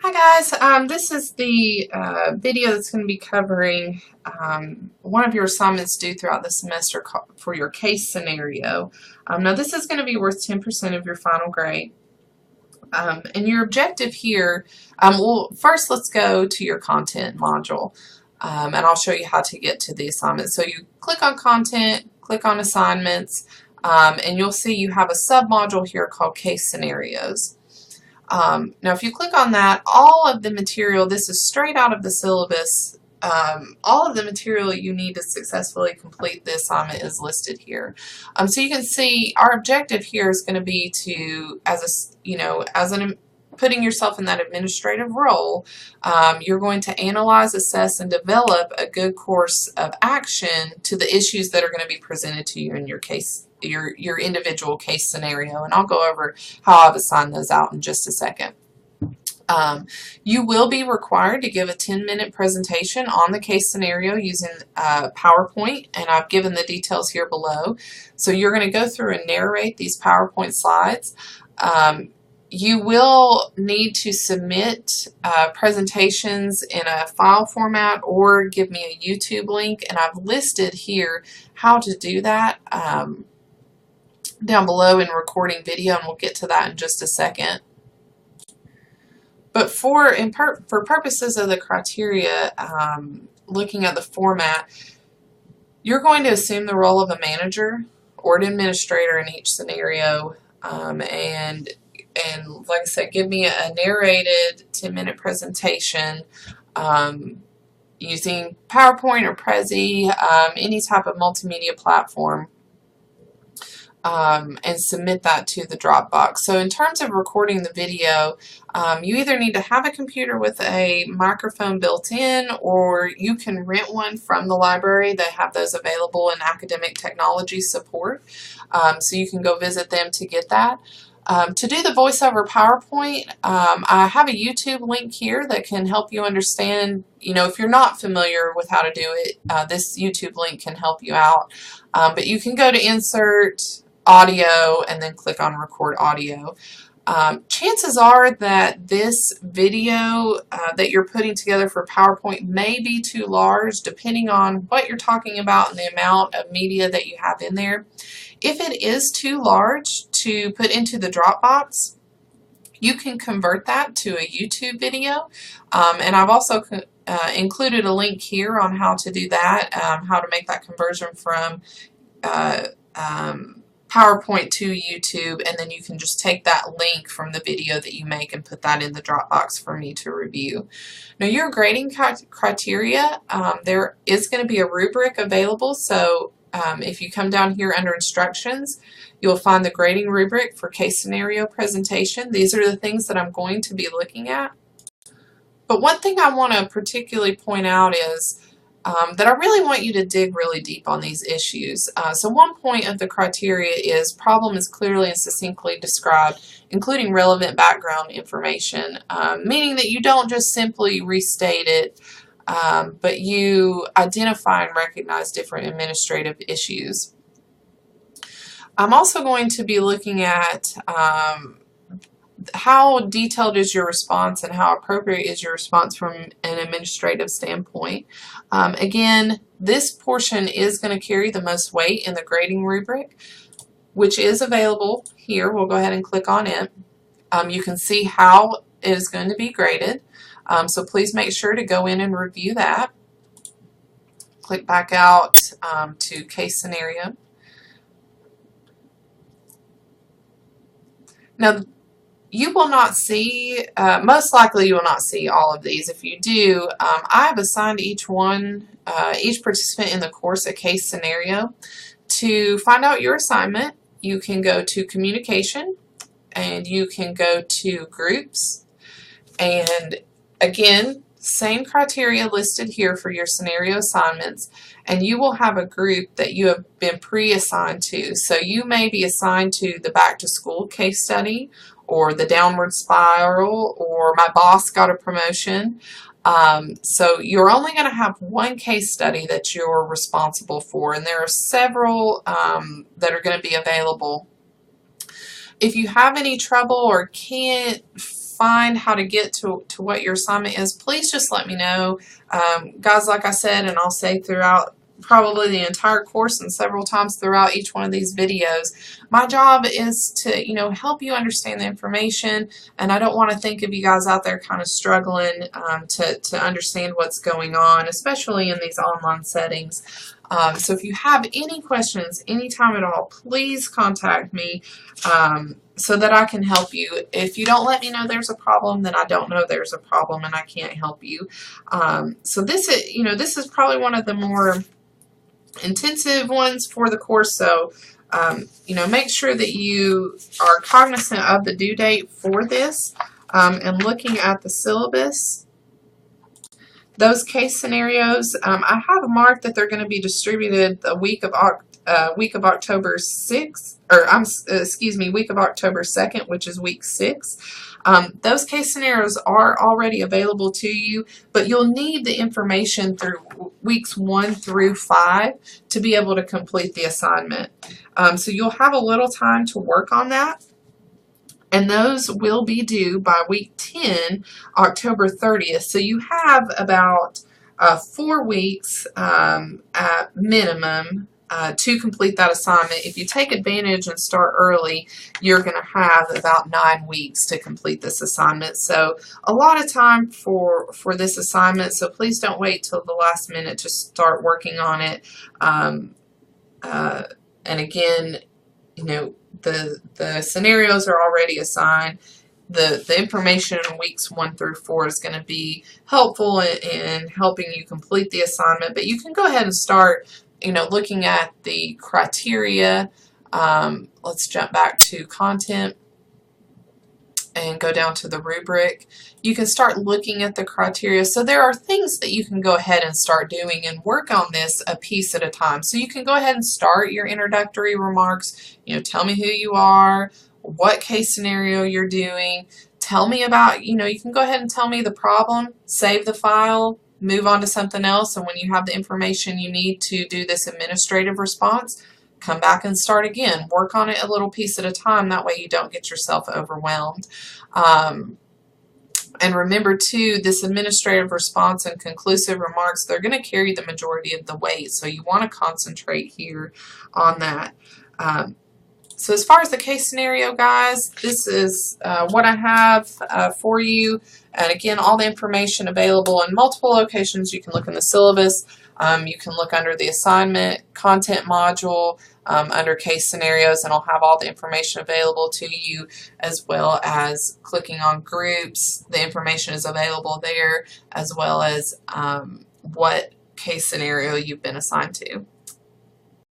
Hi guys, this is the video that's going to be covering one of your assignments due throughout the semester for your case scenario. Now this is going to be worth 10% of your final grade. And your objective here, well first let's go to your content module and I'll show you how to get to the assignment. So you click on content, click on assignments, and you'll see you have a sub-module here called case scenarios. Now if you click on that, all of the material, this is straight out of the syllabus, all of the material you need to successfully complete the assignment is listed here. So you can see our objective here is going to be to, putting yourself in that administrative role, you're going to analyze, assess, and develop a good course of action to the issues that are going to be presented to you in your case, your individual case scenario, and I'll go over how I've assigned those out in just a second. You will be required to give a 10-minute presentation on the case scenario using PowerPoint, and I've given the details here below. So you're going to go through and narrate these PowerPoint slides. You will need to submit presentations in a file format or give me a YouTube link, and I've listed here how to do that down below in recording video, and we'll get to that in just a second. But for purposes of the criteria, looking at the format, you're going to assume the role of a manager or an administrator in each scenario, and like I said, give me a narrated 10-minute presentation using PowerPoint or Prezi, any type of multimedia platform, and submit that to the Dropbox. So in terms of recording the video, you either need to have a computer with a microphone built in, or you can rent one from the library. They have those available in academic technology support, so you can go visit them to get that. To do the voiceover PowerPoint, I have a YouTube link here that can help you understand, if you're not familiar with how to do it, this YouTube link can help you out. But you can go to Insert, Audio, and then click on Record Audio. Chances are that this video that you're putting together for PowerPoint may be too large, depending on what you're talking about and the amount of media that you have in there. If it is too large to put into the Dropbox, you can convert that to a YouTube video, and I've also included a link here on how to do that, how to make that conversion from PowerPoint to YouTube, and then you can just take that link from the video that you make and put that in the Dropbox for me to review. Now your grading criteria, there is going to be a rubric available, so if you come down here under instructions, you'll find the grading rubric for case scenario presentation. These are the things that I'm going to be looking at. But one thing I want to particularly point out is that I really want you to dig really deep on these issues. So one point of the criteria is problem is clearly and succinctly described, including relevant background information, meaning that you don't just simply restate it, but you identify and recognize different administrative issues. I'm also going to be looking at how detailed is your response and how appropriate is your response from an administrative standpoint. Again, this portion is going to carry the most weight in the grading rubric, which is available here. We'll go ahead and click on it. You can see how it is going to be graded. So please make sure to go in and review that. Click back out to case scenario. Now, you will not see, most likely you will not see all of these. If you do, I have assigned each participant in the course a case scenario. To find out your assignment, you can go to communication, and you can go to groups, and again, same criteria listed here for your scenario assignments, and you will have a group that you have been pre-assigned to. So you may be assigned to the back to school case study, or the downward spiral, or my boss got a promotion. So you're only going to have one case study that you're responsible for, and there are several that are going to be available. If you have any trouble or can't find how to get to what your assignment is, please just let me know. Guys, like I said, and I'll say throughout probably the entire course and several times throughout each one of these videos, my job is to, help you understand the information, and I don't want to think of you guys out there kind of struggling to understand what's going on, especially in these online settings. So if you have any questions anytime at all, please contact me so that I can help you. If you don't let me know there's a problem, then I don't know there's a problem and I can't help you. So this is probably one of the more intensive ones for the course, so make sure that you are cognizant of the due date for this and looking at the syllabus. Those case scenarios, I have marked that they're going to be distributed the week of October 6th, or week of October 2nd, which is week 6. Those case scenarios are already available to you, but you'll need the information through weeks 1 through 5 to be able to complete the assignment. So you'll have a little time to work on that, and those will be due by week 10, October 30th. So you have about 4 weeks at minimum to complete that assignment. If you take advantage and start early, you're going to have about 9 weeks to complete this assignment. So a lot of time for this assignment, so please don't wait till the last minute to start working on it. And again, the scenarios are already assigned. The information in weeks 1 through 4 is going to be helpful in helping you complete the assignment, but you can go ahead and start looking at the criteria. Let's jump back to content and go down to the rubric. You can start looking at the criteria. So there are things that you can go ahead and start doing and work on this a piece at a time. So you can go ahead and start your introductory remarks. Tell me who you are, what case scenario you're doing. Tell me about, you can go ahead and tell me the problem, save the file, move on to something else, and when you have the information you need to do this administrative response, come back and start again. Work on it a little piece at a time. That way you don't get yourself overwhelmed. And remember too, this administrative response and conclusive remarks, they're going to carry the majority of the weight, so you want to concentrate here on that. So as far as the case scenario, guys, this is what I have for you. And again, all the information available in multiple locations. You can look in the syllabus. You can look under the assignment content module under case scenarios, and I'll have all the information available to you, as well as clicking on groups. The information is available there, as well as what case scenario you've been assigned to.